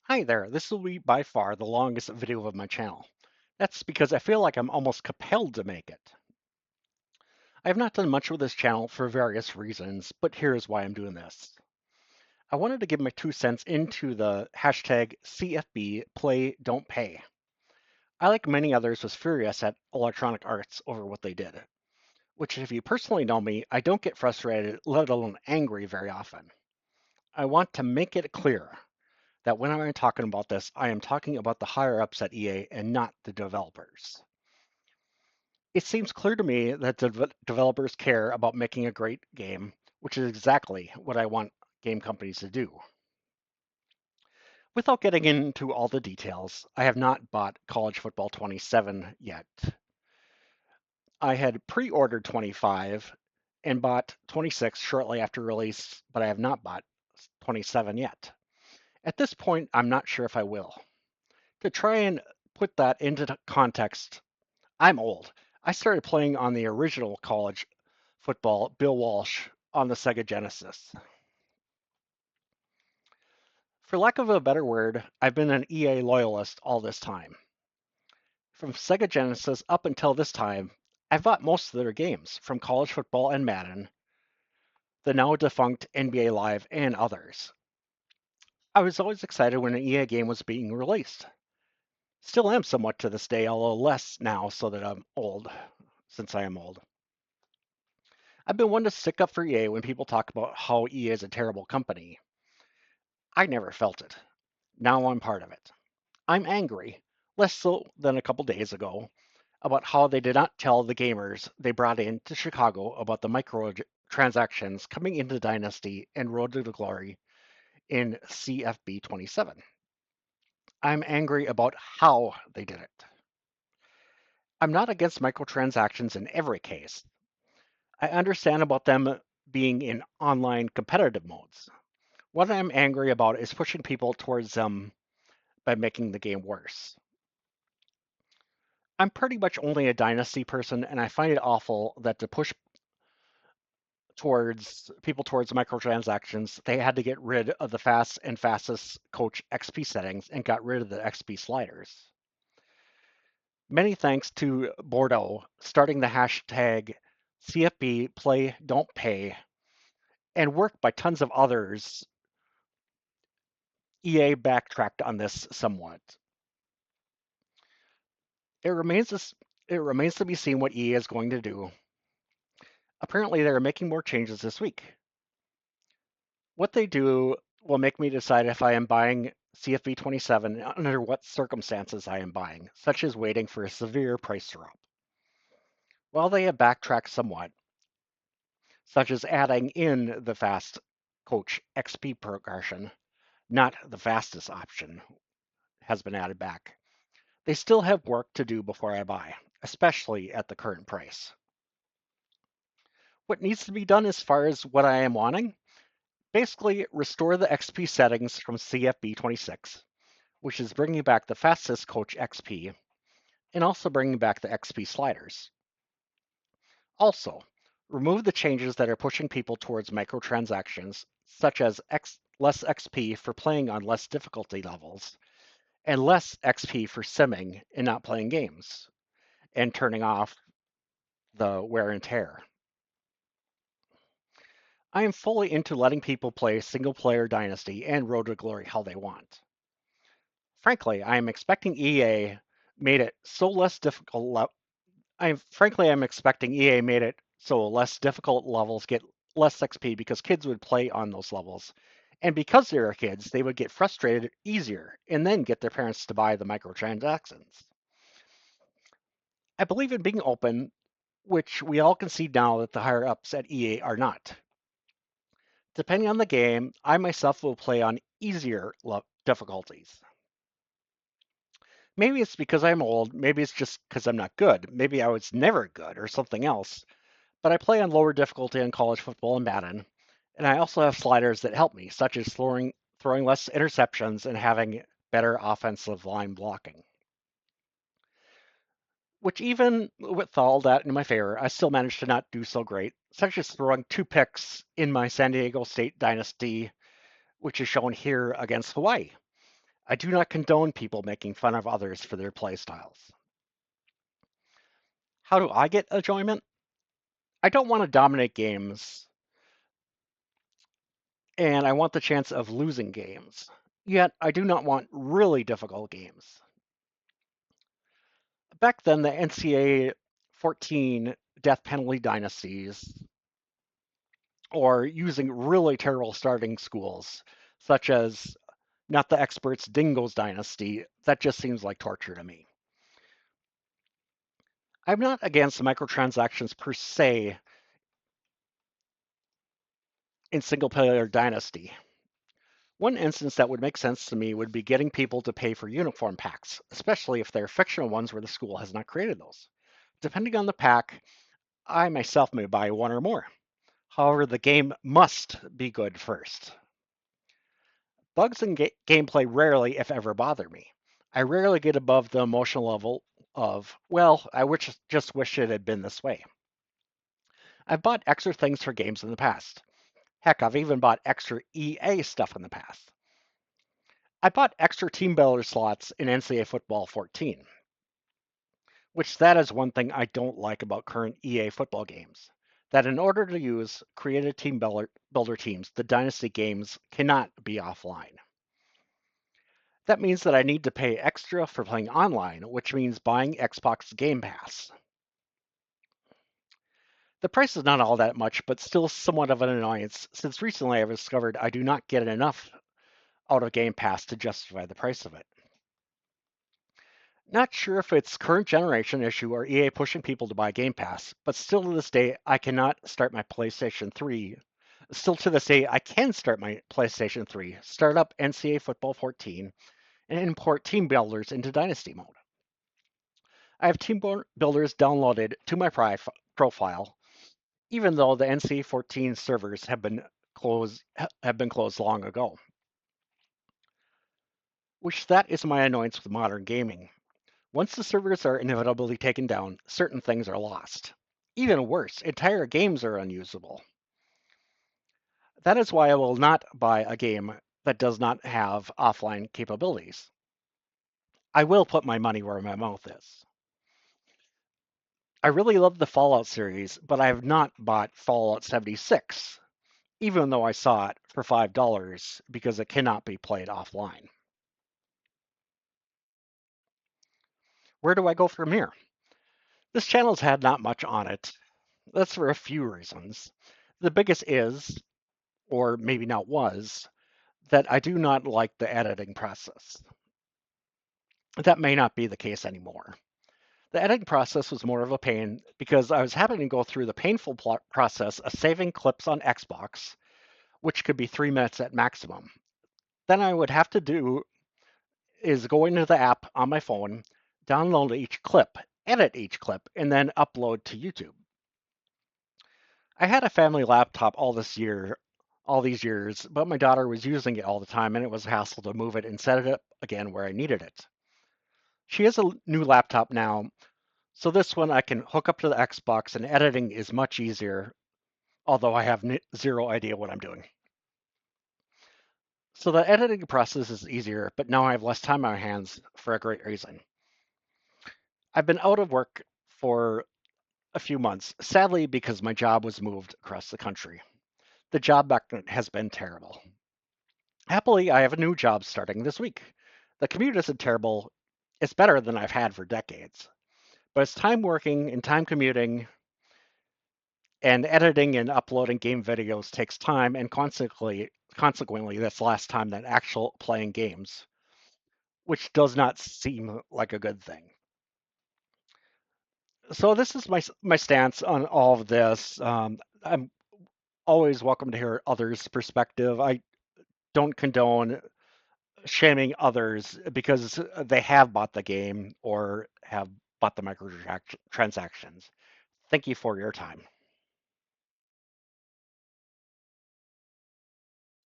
Hi there, this will be by far the longest video of my channel. That's because I feel like I'm almost compelled to make it. I have not done much with this channel for various reasons, but here's why I'm doing this. I wanted to give my 2 cents into the hashtag CFB Play Don't Pay. I, like many others, was furious at Electronic Arts over what they did, which if you personally know me, I don't get frustrated, let alone angry very often. I want to make it clear that when I'm talking about this, I am talking about the higher ups at EA and not the developers. It seems clear to me that the developers care about making a great game, which is exactly what I want game companies to do. Without getting into all the details, I have not bought College Football 27 yet. I had pre-ordered 25 and bought 26 shortly after release, but I have not bought 27 yet. At this point, I'm not sure if I will. To try and put that into context, I'm old. I started playing on the original college football, Bill Walsh, on the Sega Genesis. For lack of a better word, I've been an EA loyalist all this time. From Sega Genesis up until this time, I've bought most of their games, from college football and Madden, the now defunct NBA Live, and others. I was always excited when an EA game was being released. Still am somewhat to this day, although less now so that I'm old, since I am old. I've been one to stick up for EA when people talk about how EA is a terrible company. I never felt it. Now I'm part of it. I'm angry, less so than a couple days ago, about how they did not tell the gamers they brought in to Chicago about the microtransactions coming into Dynasty and Road to Glory in CFB 27. I'm angry about how they did it. I'm not against microtransactions in every case. I understand about them being in online competitive modes. What I'm angry about is pushing people towards them by making the game worse. I'm pretty much only a Dynasty person, and I find it awful that to push towards microtransactions, they had to get rid of the fast and fastest coach XP settings and got rid of the XP sliders. Many thanks to Bordeaux starting the hashtag CFB Play Don't Pay and work by tons of others. EA backtracked on this somewhat. It remains to be seen what EA is going to do. Apparently, they are making more changes this week. What they do will make me decide if I am buying CFB 27 and under what circumstances I am buying, such as waiting for a severe price drop. While they have backtracked somewhat, such as adding in the fast coach XP progression, not the fastest option, has been added back. They still have work to do before I buy, especially at the current price. What needs to be done as far as what I am wanting? Basically, restore the XP settings from CFB 26, which is bringing back the fastest coach XP, and also bringing back the XP sliders. Also, remove the changes that are pushing people towards microtransactions, such as less XP for playing on less difficulty levels, and less XP for simming and not playing games, and turning off the wear and tear. I am fully into letting people play single-player Dynasty and Road to Glory how they want. Frankly, I am expecting EA made it so less difficult. I'm expecting EA made it so less difficult levels get less XP because kids would play on those levels. And because they are kids, they would get frustrated easier and then get their parents to buy the microtransactions. I believe in being open, which we all concede now that the higher ups at EA are not. Depending on the game, I myself will play on easier difficulties. Maybe it's because I'm old, maybe it's just because I'm not good, maybe I was never good or something else, but I play on lower difficulty in college football and Madden, and I also have sliders that help me, such as throwing less interceptions and having better offensive line blocking. Which even with all that in my favor, I still managed to not do so great, such as throwing 2 picks in my San Diego State Dynasty, which is shown here against Hawaii. I do not condone people making fun of others for their playstyles. How do I get enjoyment? I don't want to dominate games, and I want the chance of losing games. Yet, I do not want really difficult games. Back then, the NCAA 14 death penalty dynasties, or using really terrible starting schools, such as Not the Experts Dingoes dynasty, that just seems like torture to me. I'm not against microtransactions per se in single player Dynasty. One instance that would make sense to me would be getting people to pay for uniform packs, especially if they're fictional ones where the school has not created those. Depending on the pack, I myself may buy one or more. However, the game must be good first. Bugs in gameplay rarely, if ever, bother me. I rarely get above the emotional level of, well, just wish it had been this way. I've bought extra things for games in the past. Heck, I've even bought extra EA stuff in the past. I bought extra team builder slots in NCAA Football 14, which that is one thing I don't like about current EA football games. That in order to use created team builder teams, the Dynasty games cannot be offline. That means that I need to pay extra for playing online, which means buying Xbox Game Pass. The price is not all that much, but still somewhat of an annoyance, since recently I've discovered I do not get enough out of Game Pass to justify the price of it. Not sure if it's current generation issue or EA pushing people to buy Game Pass, but still to this day I cannot start my PlayStation 3. Still to this day I can start my PlayStation 3, start up NCAA Football 14, and import team builders into Dynasty mode. I have team builders downloaded to my profile, even though the NC 14 servers have been closed long ago. Which that is my annoyance with modern gaming. Once the servers are inevitably taken down, certain things are lost. Even worse, entire games are unusable. That is why I will not buy a game that does not have offline capabilities. I will put my money where my mouth is. I really love the Fallout series, but I have not bought Fallout 76, even though I saw it for $5 because it cannot be played offline. Where do I go from here? This channel's had not much on it. That's for a few reasons. The biggest is, or maybe not was, that I do not like the editing process. That may not be the case anymore. The editing process was more of a pain because I was having to go through the painful process of saving clips on Xbox, which could be 3 minutes at maximum. Then I would have to do is go into the app on my phone, download each clip, edit each clip, and then upload to YouTube. I had a family laptop all these years, but my daughter was using it all the time and it was a hassle to move it and set it up again where I needed it. She has a new laptop now, so this one I can hook up to the Xbox and editing is much easier, although I have zero idea what I'm doing. So the editing process is easier, but now I have less time on my hands for a great reason. I've been out of work for a few months, sadly because my job was moved across the country. The job market has been terrible. Happily, I have a new job starting this week. The commute isn't terrible. It's better than I've had for decades. But it's time working and time commuting, and editing and uploading game videos takes time, and consequently, that's less time than actual playing games, which does not seem like a good thing. So this is my stance on all of this. I'm always welcome to hear others' perspective. I don't condone shaming others because they have bought the game or have bought the microtransactions. Thank you for your time.